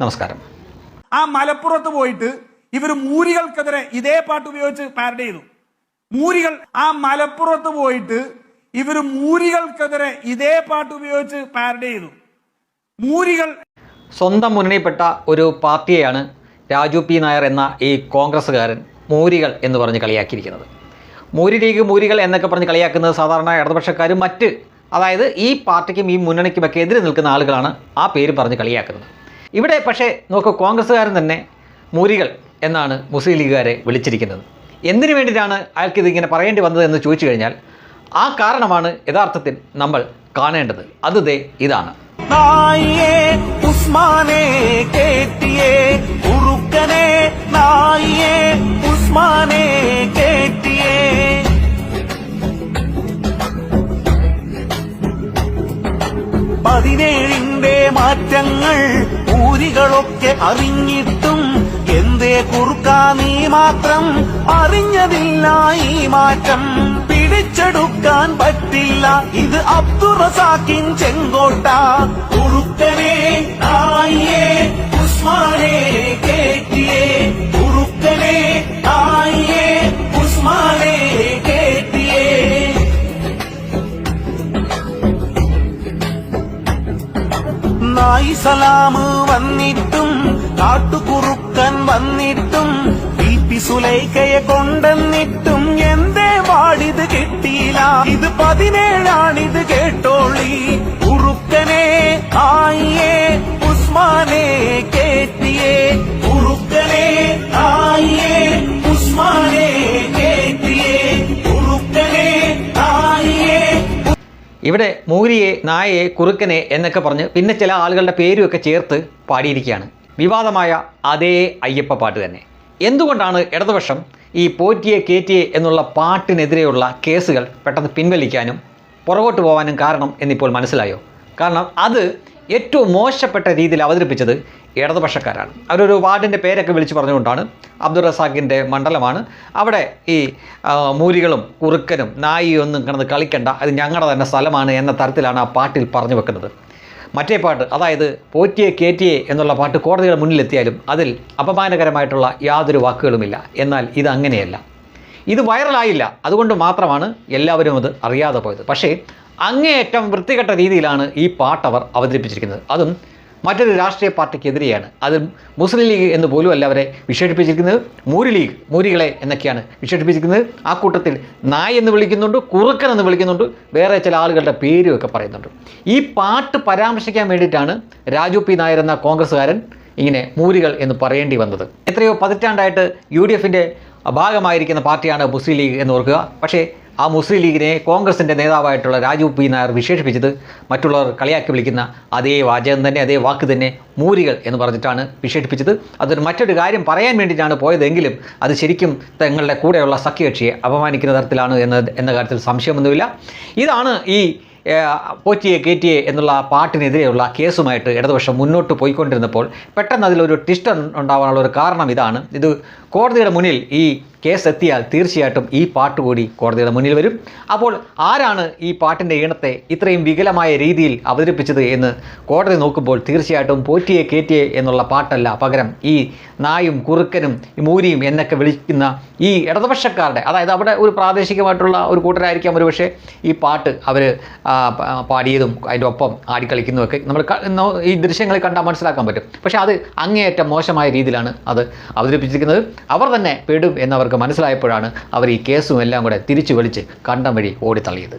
നമസ്കാരം. ആ മലപ്പുറത്ത് പോയിട്ട് ഇവർ മൂരികൾക്കെതിരെ ഇതേ പാട്ട് ഉപയോഗിച്ച് പാരഡി ചെയ്തു. മൂരികൾ ആ മലപ്പുറത്ത് പോയിട്ട് ഇവർ മൂരികൾക്കെതിരെ ഇതേ പാട്ട് ഉപയോഗിച്ച് പാരഡി ചെയ്തു. മൂരികൾ സ്വന്തം മുന്നണിയിൽപ്പെട്ട ഒരു പാർട്ടിയെയാണ് രാജു പി നായർ എന്ന ഈ കോൺഗ്രസ്സുകാരൻ മൂരികൾ എന്ന് പറഞ്ഞ് കളിയാക്കിയിരിക്കുന്നത്. മൂരി ലീഗ്, മൂരികൾ എന്നൊക്കെ പറഞ്ഞ് കളിയാക്കുന്നത് സാധാരണ ഇടതുപക്ഷക്കാരും മറ്റ്, അതായത് ഈ പാർട്ടിക്കും ഈ മുന്നണിക്കുമൊക്കെ എതിരെ നിൽക്കുന്ന ആളുകളാണ് ആ പേര് പറഞ്ഞ് കളിയാക്കുന്നത്. ഇവിടെ പക്ഷേ നോക്കൂ, കോൺഗ്രസ്സുകാരൻ തന്നെ മൂരികൾ എന്നാണ് മുസ്ലിം ലീഗുകാരെ വിളിച്ചിരിക്കുന്നത്. എന്തിനു വേണ്ടിയിട്ടാണ് അയാൾക്ക് ഇതിങ്ങനെ പറയേണ്ടി വന്നത് എന്ന് ചോദിച്ചു കഴിഞ്ഞാൽ ആ കാരണമാണ് യഥാർത്ഥത്തിൽ നമ്മൾ കാണേണ്ടത്. അത് ദേ ഇതാണ്. പതിനേഴിന്റെ മാറ്റങ്ങൾ ഊരികളൊക്കെ അറിഞ്ഞിട്ടും എന്തേ കുറുക്കാ നീ മാത്രം അറിഞ്ഞതില്ല ഈ മാറ്റം പിടിച്ചെടുക്കാൻ പറ്റില്ല ഇത് അബ്ദുറസാക്കിൻ ചെങ്കോട്ട കുറുക്കനെ നായിയെ ഉസ്മാനെ കേറ്റിയെ കുറുക്കനെ നായിയെ ഉസ്മാനെ കേറ്റിയെ നായി സലാമ് വന്നിട്ടും കാട്ടുകുറുക്കൻ വന്നിട്ടും പി സുലൈഖയെ കൊണ്ടെന്നിട്ടും എന്തേ വാടിത് കിട്ടിയില്ല. ഇത് 17 കേട്ടോളി കുറുക്കനെ ആയിയെ ഉസ്മാനെ കേറ്റിയെ കുറുക്കനെ ആയിയെ ഉസ്മാനെ കേറ്റിയെ കുറുക്കനെ ആയിയെ. ഇവിടെ മൂരിയെ, നായയെ, കുറുക്കനെ എന്നൊക്കെ പറഞ്ഞ് പിന്നെ ചില ആളുകളുടെ പേരുമൊക്കെ ചേർത്ത് പാടിയിരിക്കുകയാണ്. വിവാദമായ അതേ അയ്യപ്പ പാട്ട് തന്നെ. എന്തുകൊണ്ടാണ് ഇടതുപക്ഷം ഈ പോറ്റിയെ കേറ്റിയെ എന്നുള്ള പാട്ടിനെതിരെയുള്ള കേസുകൾ പെട്ടെന്ന് പിൻവലിക്കാനും പുറകോട്ട് പോകാനും കാരണം എന്നിപ്പോൾ മനസ്സിലായോ? കാരണം അത് ഏറ്റവും മോശപ്പെട്ട രീതിയിൽ അവതരിപ്പിച്ചത് ഇടതുപക്ഷക്കാരാണ്. അവരൊരു വാർഡിൻ്റെ പേരൊക്കെ വിളിച്ച് പറഞ്ഞുകൊണ്ടാണ്, അബ്ദുൾ റസാഖിൻ്റെ മണ്ഡലമാണ്, അവിടെ ഈ മൂരികളും കുറുക്കനും നായിയും ഒന്നും കിടന്ന് കളിക്കണ്ട, അത് ഞങ്ങളുടെ തന്നെ സ്ഥലമാണ് എന്ന തരത്തിലാണ് ആ പാട്ടിൽ പറഞ്ഞു വെക്കുന്നത്. മറ്റേ പാട്ട്, അതായത് പോറ്റിയെ കേറ്റിയെ എന്നുള്ള പാട്ട് കോടതിയുടെ മുന്നിലെത്തിയാലും അതിൽ അപമാനകരമായിട്ടുള്ള യാതൊരു വാക്കുകളുമില്ല. എന്നാൽ ഇത് അങ്ങനെയല്ല. ഇത് വൈറലായില്ല, അതുകൊണ്ട് മാത്രമാണ് എല്ലാവരും അത് അറിയാതെ പോയത്. പക്ഷേ അങ്ങേയറ്റം വൃത്തികെട്ട രീതിയിലാണ് ഈ പാട്ട് അവർ അവതരിപ്പിച്ചിരിക്കുന്നത്. അതും മറ്റൊരു രാഷ്ട്രീയ പാർട്ടിക്കെതിരെയാണ്. അത് മുസ്ലിം ലീഗ് എന്ന് പോലും അല്ല അവരെ വിശേഷിപ്പിച്ചിരിക്കുന്നത്, മൂരി ലീഗ്, മൂരികളെ എന്നൊക്കെയാണ് വിശേഷിപ്പിച്ചിരിക്കുന്നത്. ആ കൂട്ടത്തിൽ നായ് എന്ന് വിളിക്കുന്നുണ്ട്, കുറുക്കൻ എന്ന് വിളിക്കുന്നുണ്ട്, വേറെ ചില ആളുകളുടെ പേരുമൊക്കെ പറയുന്നുണ്ട്. ഈ പാട്ട് പരാമർശിക്കാൻ വേണ്ടിയിട്ടാണ് രാജു പി നായർ എന്ന കോൺഗ്രസ്സുകാരൻ ഇങ്ങനെ മൂരികൾ എന്ന് പറയേണ്ടി വന്നത്. എത്രയോ പതിറ്റാണ്ടായിട്ട് UDFൻ്റെ ഭാഗമായിരിക്കുന്ന പാർട്ടിയാണ് മുസ്ലിം ലീഗ് എന്ന് ഓർക്കുക. പക്ഷേ ആ മുസ്ലിം ലീഗിനെ കോൺഗ്രസിൻ്റെ നേതാവായിട്ടുള്ള രാജു പി നായർ വിശേഷിപ്പിച്ചത് മറ്റുള്ളവർ കളിയാക്കി വിളിക്കുന്ന അതേ വാചകം തന്നെ, അതേ വാക്ക് തന്നെ, മൂരികൾ എന്ന് പറഞ്ഞിട്ടാണ് വിശേഷിപ്പിച്ചത്. അതൊരു മറ്റൊരു കാര്യം പറയാൻ വേണ്ടിയിട്ടാണ് പോയതെങ്കിലും അത് ശരിക്കും തങ്ങളുടെ കൂടെയുള്ള സഖ്യകക്ഷിയെ അപമാനിക്കുന്ന തരത്തിലാണ് എന്ന കാര്യത്തിൽ സംശയമൊന്നുമില്ല. ഇതാണ് ഈ പോറ്റിയെ കേറ്റിയെ എന്നുള്ള പാട്ടിനെതിരെയുള്ള കേസുമായിട്ട് ഇടതുപക്ഷം മുന്നോട്ട് പോയിക്കൊണ്ടിരുന്നപ്പോൾ പെട്ടെന്ന് അതിലൊരു ട്വിസ്റ്റ് ഉണ്ടാകാനുള്ള ഒരു കാരണം ഇതാണ്. ഇത് കോടതിയുടെ മുന്നിൽ ഈ കേസ് എത്തിയാൽ തീർച്ചയായിട്ടും ഈ പാട്ട് കൂടി കോടതിയുടെ മുന്നിൽ വരും. അപ്പോൾ ആരാണ് ഈ പാട്ടിൻ്റെ ഈണത്തെ ഇത്രയും വികലമായ രീതിയിൽ അവതരിപ്പിച്ചത് എന്ന് കോടതി നോക്കുമ്പോൾ തീർച്ചയായിട്ടും പോറ്റിയെ കേറ്റിയെ എന്നുള്ള പാട്ടല്ല, പകരം ഈ നായും കുറുക്കനും മൂരിയും എന്നൊക്കെ വിളിക്കുന്ന ഈ ഇടതുപക്ഷക്കാരുടെ, അതായത് അവിടെ ഒരു പ്രാദേശികമായിട്ടുള്ള ഒരു കൂട്ടരായിരിക്കാം ഒരു പക്ഷേ ഈ പാട്ട് അവർ പാടിയതും അതിൻ്റെ ഒപ്പം ആടിക്കളിക്കുന്നതൊക്കെ നമ്മൾ ഈ ദൃശ്യങ്ങളിൽ കണ്ടാൽ മനസ്സിലാക്കാൻ പറ്റും. പക്ഷേ അത് അങ്ങേയറ്റം മോശമായ രീതിയിലാണ് അത് അവതരിപ്പിച്ചിരിക്കുന്നത്. അവർ തന്നെ പെടും എന്നവർക്ക് മനസ്സിലായപ്പോഴാണ് അവർ ഈ കേസും എല്ലാം കൂടെ തിരിച്ചു വലിച്ച് കണ്ടം വഴി ഓടിത്തള്ളിയത്.